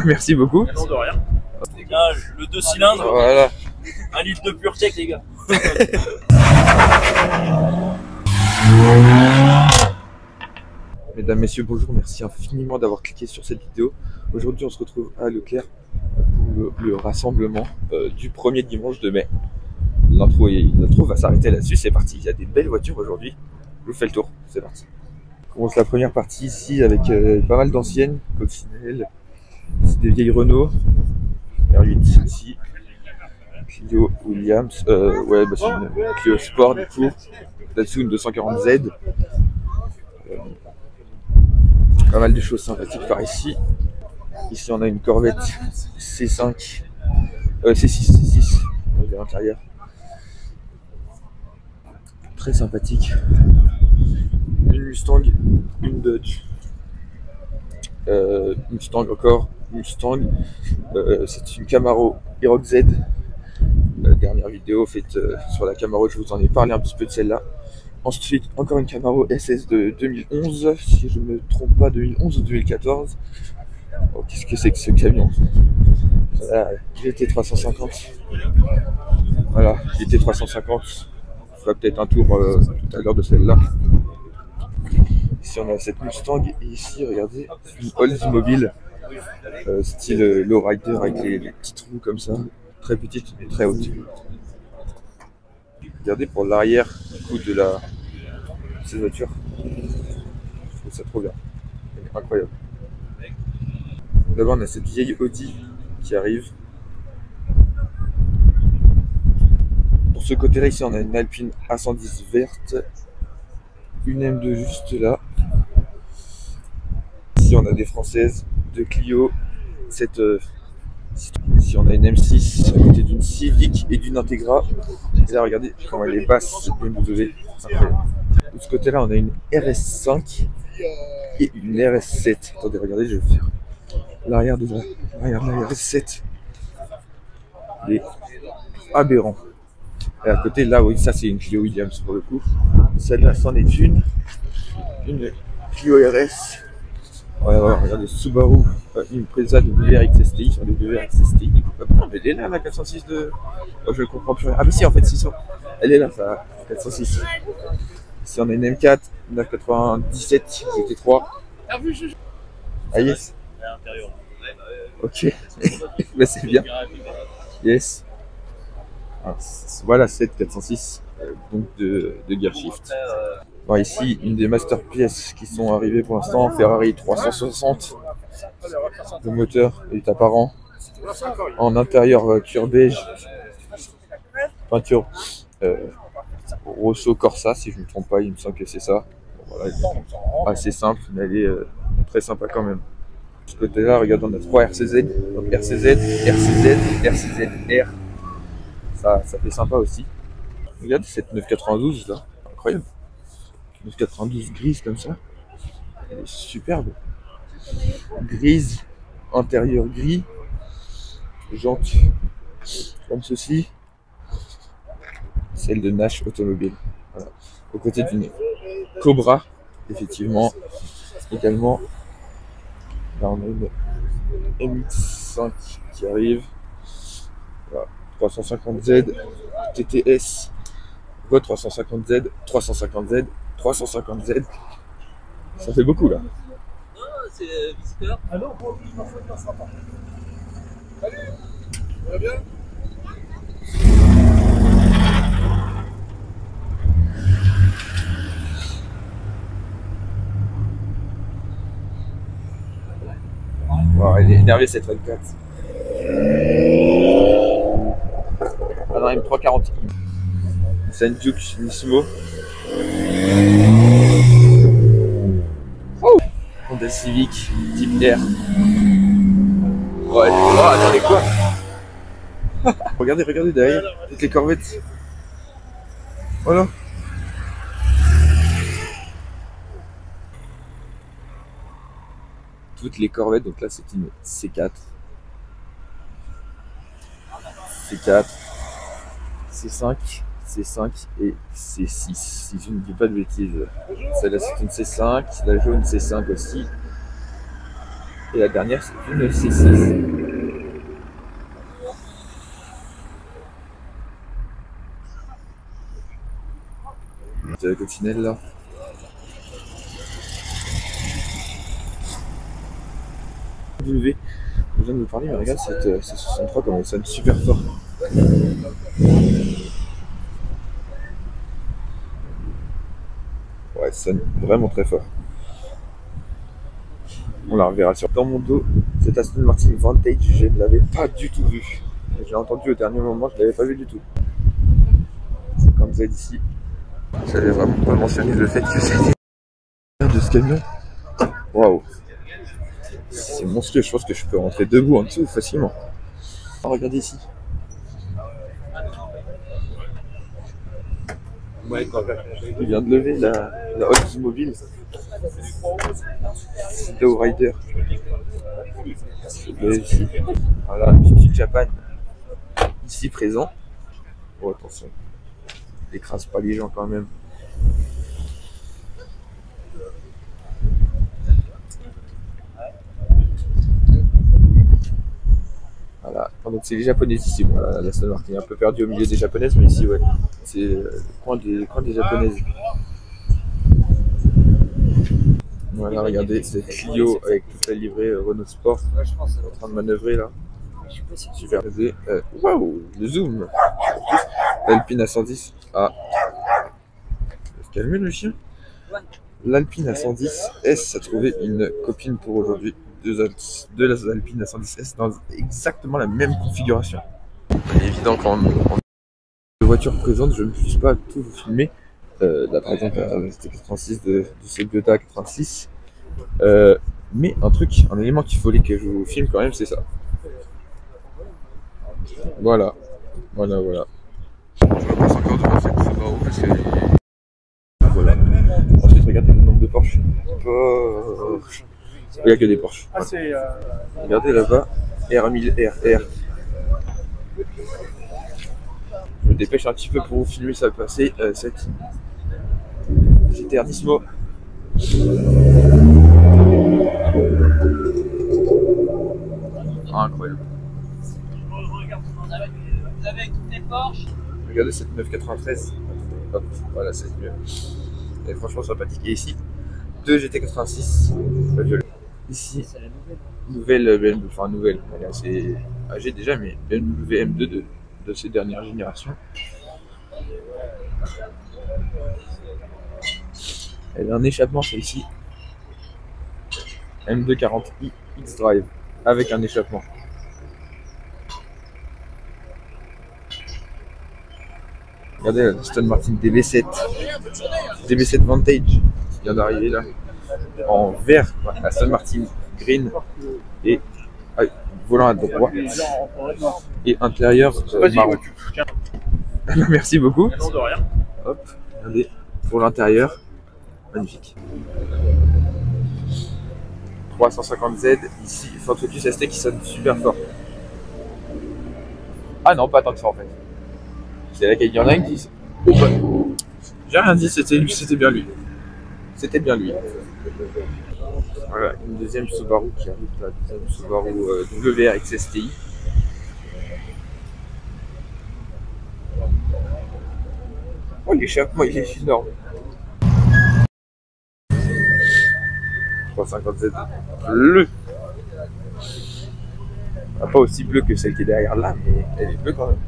Merci beaucoup. Non, de rien. Les gars, le 2 cylindres, Voilà. 1 litre de pur tech, les gars. Mesdames, messieurs, bonjour, merci infiniment d'avoir cliqué sur cette vidéo. Aujourd'hui, on se retrouve à Leclerc pour le rassemblement du premier dimanche de mai. L'intro va s'arrêter là-dessus, c'est parti. Il y a des belles voitures aujourd'hui. Je vous fais le tour, c'est parti. On commence la première partie ici avec pas mal d'anciennes, Coccinelle, c'est des vieilles Renault, R8 ici, Clio Williams, ouais, bah c'est une Clio Sport du coup, là-dessous une 240Z. Pas mal de choses sympathiques par ici. Ici on a une Corvette C5, C6 de l'intérieur. Très sympathique. Une Mustang, une Dodge. Mustang encore, Mustang. C'est une Camaro Aerox Z. La dernière vidéo faite sur la Camaro, je vous en ai parlé un petit peu de celle-là. Ensuite, encore une Camaro SS de 2011, si je ne me trompe pas, 2011 ou 2014. Oh, qu'est-ce que c'est que ce camion? GT350. Voilà, GT350. On fera peut-être un tour tout à l'heure de celle-là. Ici, on a cette Mustang. Et ici, regardez, une Oldsmobile. Style lowrider avec les petites roues comme ça. Très petites et très hautes. Regardez pour l'arrière du coup de cette voiture. Je trouve ça trop bien. C'est incroyable. D'abord on a cette vieille Audi qui arrive. Pour ce côté là ici on a une Alpine A110 verte. Une M2 juste là. Ici on a des françaises, deux Clio. Ici on a une M6 à côté d'une Civic et d'une Integra. Et là regardez comment elle est basse, cette BMW. De ce côté là on a une RS5 et une RS7. Attendez, regardez, je vais faire l'arrière de la RS7. Il est aberrant. Et à côté là, oui, ça c'est une Clio Williams pour le coup. Celle-là c'en est une Clio RS. Ouais, regardez, Subaru, une Impreza WRX STI sur des WRX STI. Du coup, non, mais elle est là, la 406 de. Oh, je ne comprends plus rien. Ah, mais si, en fait, 600. Elle est là, ça, 406. Ici, on a une M4, 997 GT3. Ah, yes. Ok, bah, c'est bien. Yes. Alors, voilà, 7 406, donc de gear shift. Bon, ici, une des masterpièces qui sont arrivées pour l'instant, Ferrari 360. Le moteur est apparent. En intérieur, cuir beige. Peinture Rosso Corsa, si je ne me trompe pas, il me semble que c'est ça. Bon, voilà, assez simple, mais elle est très sympa quand même. De ce côté-là, regarde, on a 3 RCZ. Donc RCZ, RCZ, RCZ, R. Ça fait sympa aussi. Regarde cette 992 là, incroyable. 992 grise comme ça. Elle est superbe. Grise, intérieur gris, jantes comme ceci. Celle de Nash Automobile. Voilà. Aux côtés d'une Cobra, effectivement. Également, là on a une M5 qui arrive. Voilà. 350Z, TTS, 350Z, 350Z, 350Z. Ça fait beaucoup là. Non, c'est visiteur. Ah non, je m'en fous, il passera pas. Salut, ça va bien? Wow, elle est énervée cette Red4. Ah non, M340i. C'est une Duke Nissimo. Oh, Honda Civic type R. Ouais, attendez quoi? Regardez derrière, toutes les Corvettes. Voilà. Toutes les Corvettes, donc là c'est une C4. C4, C5, C5 et C6, si je ne dis pas de bêtises. Celle-là c'est une C5, la jaune C5 aussi. Et la dernière, c'est une C6. C'est la coccinelle là. W. Je viens de vous parler, mais regarde cette 63 comme elle sonne super fort. Ouais, elle sonne vraiment très fort. On la reverra sur. Dans mon dos, cette Aston Martin Vantage, je ne l'avais pas du tout vue. Je l'ai entendu au dernier moment, je ne l'avais pas vu du tout. C'est comme ça ici. J'avais vraiment pas mentionné le fait que c'était de ce camion. Waouh! C'est monstrueux, je pense que je peux rentrer debout en dessous facilement. Oh, regardez ici. Il vient de lever la Oldsmobile. Lowrider. Ici. Voilà, petit Japan. Ici présent. Oh, attention. N'écrase pas les gens quand même. Voilà, donc c'est les japonaises ici. Voilà, la Aston Martin est un peu perdue au milieu des japonaises, mais ici, ouais, c'est le coin des japonaises. Voilà, regardez, c'est Clio avec toute la livrée Renault Sport en train de manœuvrer là. Super. Waouh, le zoom. L'Alpine à 110. Ah. Calmez le chien. L'Alpine à 110 S a trouvé une copine pour aujourd'hui. Deux Alpines à 110 S dans exactement la même configuration. Il est évident qu'en voiture présente, je ne puisse pas tout vous filmer. Là, par exemple, la ST86 de ce Biota 86. Mais un élément qu'il fallait que je vous filme quand même, c'est ça. Voilà. Voilà. Je repasse encore devant cette Subaru parce que. Voilà. Ensuite, regardez le nombre de Porsche. Il n'y a que des Porsche. Regardez là-bas, R1000RR. Je me dépêche un petit peu pour vous filmer, ça va passer cette GTR Nismo. Incroyable. Vous avez toutes les Porsche. Regardez cette 993. Hop, voilà, c'est mieux. Elle est franchement sympathique. Et ici, deux GT86. Ici, nouvelle BMW, enfin nouvelle, elle est assez âgée déjà, mais BMW M2 de ces dernières générations. Elle a un échappement celle-ci. M240i X-Drive avec un échappement. Regardez la Aston Martin DB7 Vantage qui vient d'arriver là en vert, la Aston Martin green et volant à droite et intérieur marron. Merci beaucoup. Hop, regardez pour l'intérieur, magnifique. 350Z ici, Ford Focus ST qui sonne super fort. Ah non, pas tant que ça en fait. C'est laquelle il y en a une qui. Oh, bah. J'ai rien dit, c'était bien lui. C'était bien lui. Voilà, une deuxième Subaru qui arrive, la deuxième Subaru WRX STI. Oh, l'échappement, il est énorme. 350Z bleu. Pas aussi bleu que celle qui est derrière là, mais elle est bleue quand même.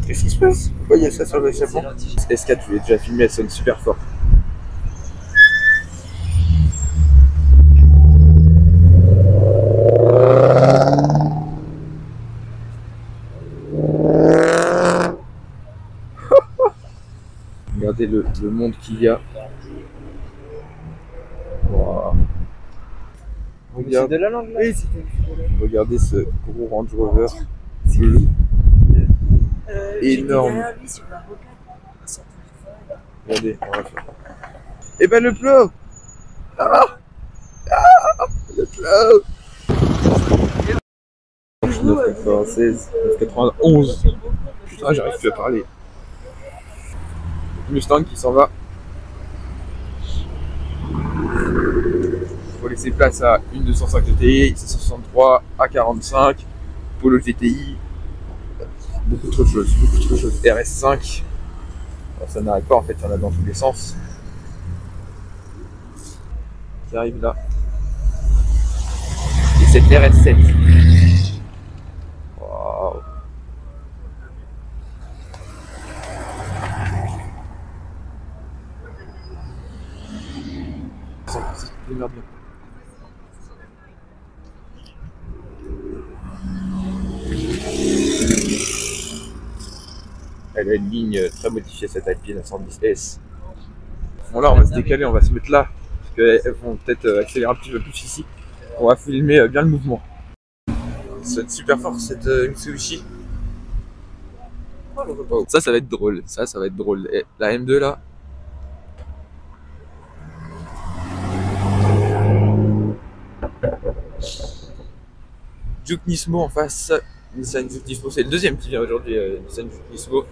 Qu'est-ce qui se passe? Pourquoi il y a ça sur le l'échappement? S4, je l'ai déjà filmé, elle sonne super fort. Regardez le monde qu'il y a. Wow. Regardez ce gros Range Rover bleu. Énorme. Regardez, on va faire. Et ben le plow. Le plow. 996, 991. Putain, j'arrive plus à parler. Mustang qui s'en va pour laisser place à une 205 GTI, C63, A45, Polo GTI, beaucoup trop de choses, RS5, alors, ça n'arrête pas en fait, il y en a dans tous les sens. Qui arrive là. Et cette RS7. Waouh. Ça démarre bien. Elle a une ligne très modifiée cette Alpine à 110S. Bon là on va se décaler, on va se mettre là, parce qu'elles vont peut-être accélérer un petit peu plus ici. On va filmer bien le mouvement. Ça va être super fort cette Mitsubishi. Oh, ça va être drôle, ça va être drôle. Et la M2 là. Juke Nismo en face. Nissan Juke Nismo, c'est le deuxième qui vient aujourd'hui, Nissan Juke Nismo.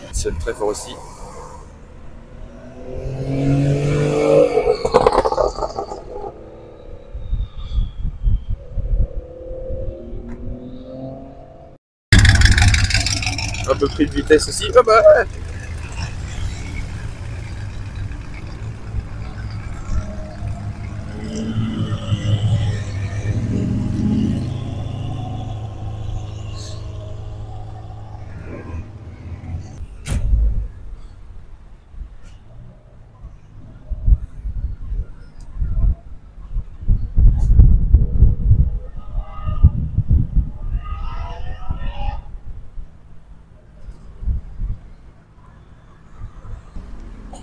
Il sonne très fort aussi. Un peu pris de vitesse aussi. Oh bah.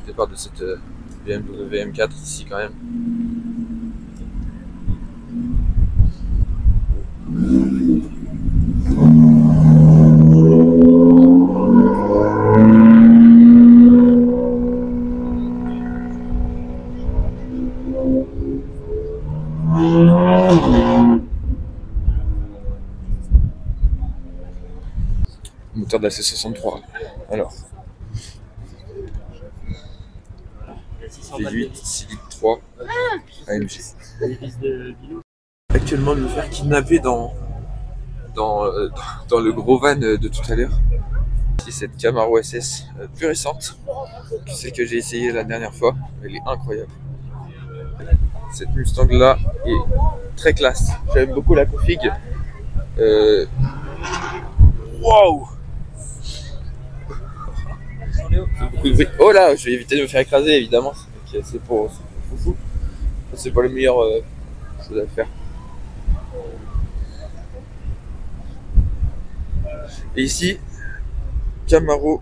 Départ de cette BMW M4 ici quand même. Moteur de la C63. Alors. V8, 6 litres 3, AMG. Actuellement, nous faire kidnapper dans le gros van de tout à l'heure. C'est cette Camaro SS plus récente, celle que j'ai essayé la dernière fois. Elle est incroyable. Cette Mustang là est très classe. J'aime beaucoup la config. Waouh! Oh là, je vais éviter de me faire écraser évidemment. C'est pour foufou. C'est pas le meilleur chose à faire. Et ici, Camaro,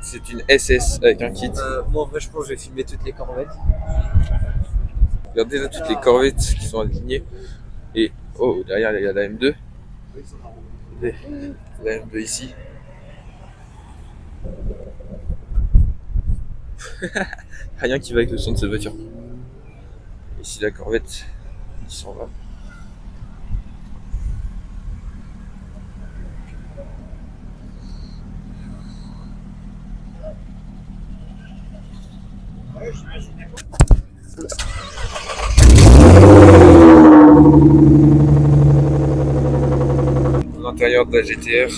c'est une SS avec un kit. Moi en vrai je pense que je vais filmer toutes les corvettes. Regardez là toutes les corvettes qui sont alignées. Et oh, derrière il y a la M2. Et la M2 ici. Rien qui va avec le son de cette voiture. Ici la corvette qui s'en va. L'intérieur de la GTR.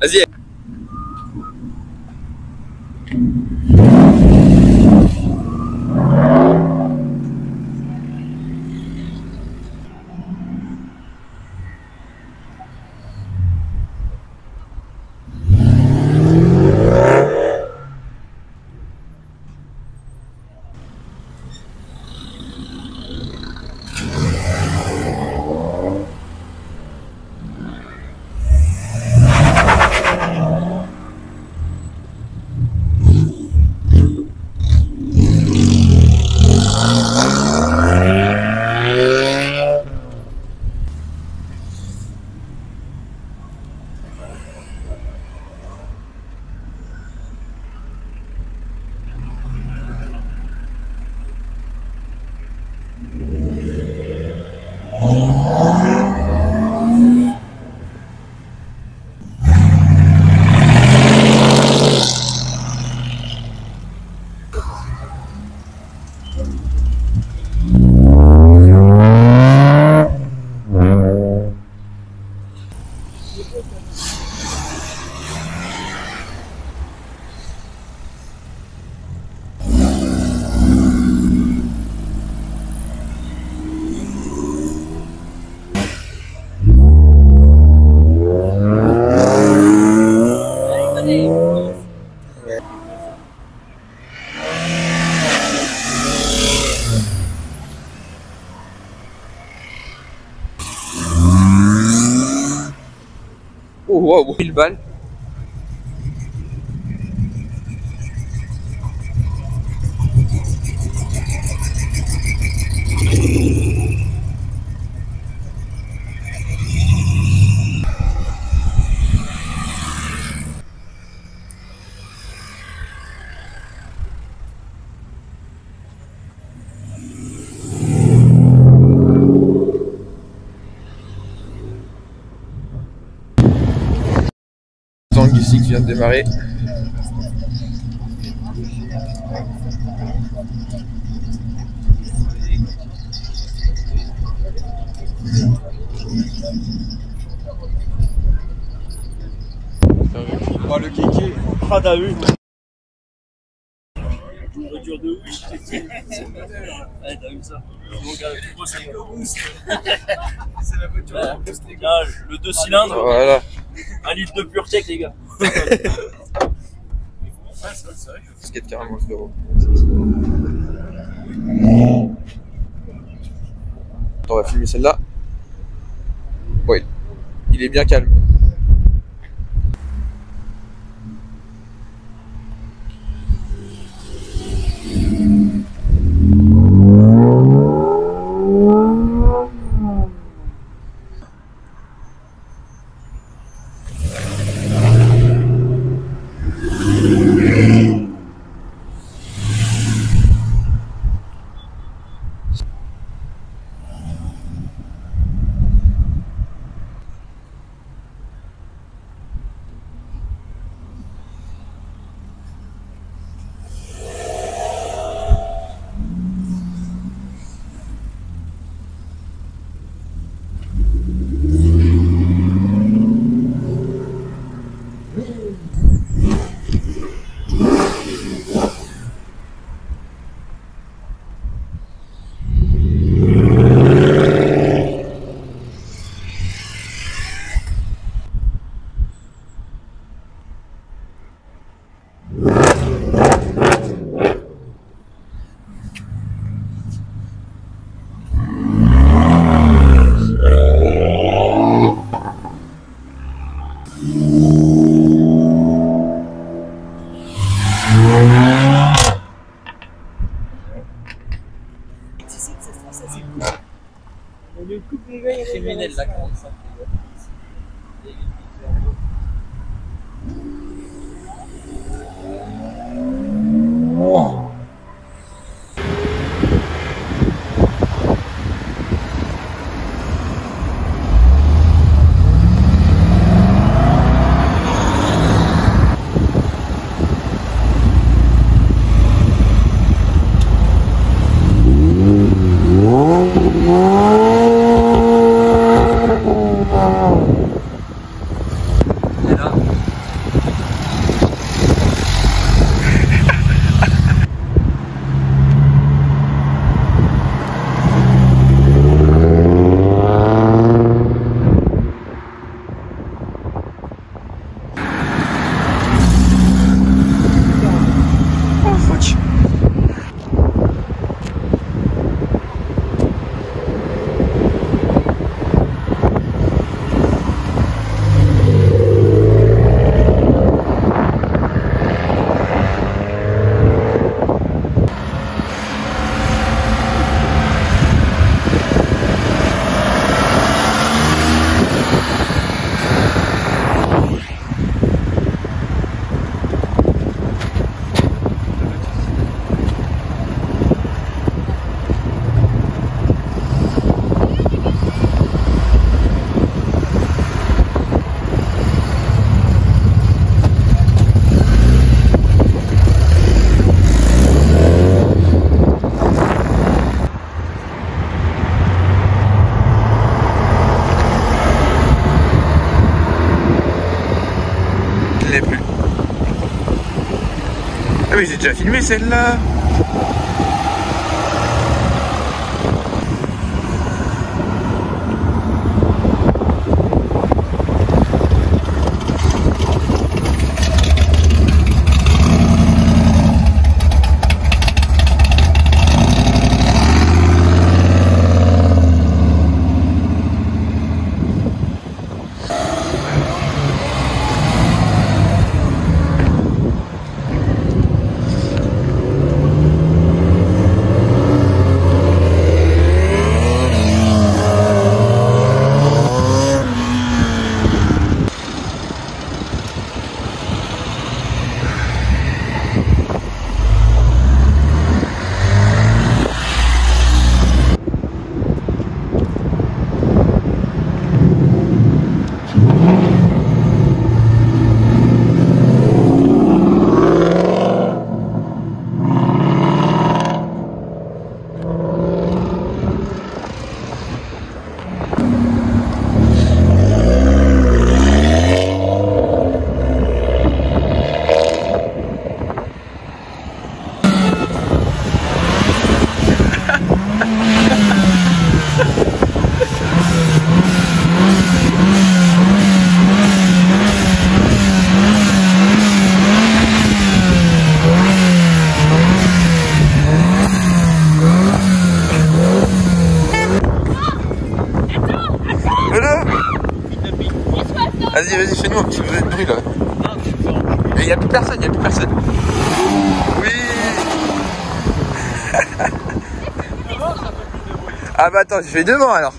Vas-y. Wow, 1000 balles. Zang ici qui vient de démarrer. Oh, le kéké, Prada 1. Voiture de wish, ouais, t'as vu ça? C'est la voiture de boost, les gars. Le 2 cylindres, Voilà. 1 litre de pure tech, les gars. Skate carrément le frérot. On va filmer celle-là. Ouais, il est bien calme. Criminel, là, 45. Ah oui, j'ai déjà filmé celle-là. Vas-y, fais-nous un petit bruit là. Mais il n'y a plus personne, Oui. Ah bah attends, je vais devant alors.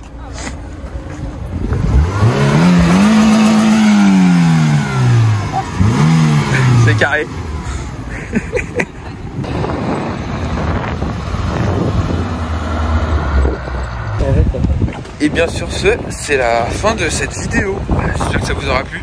C'est carré. Et bien sur ce, c'est la fin de cette vidéo. J'espère que ça vous aura plu.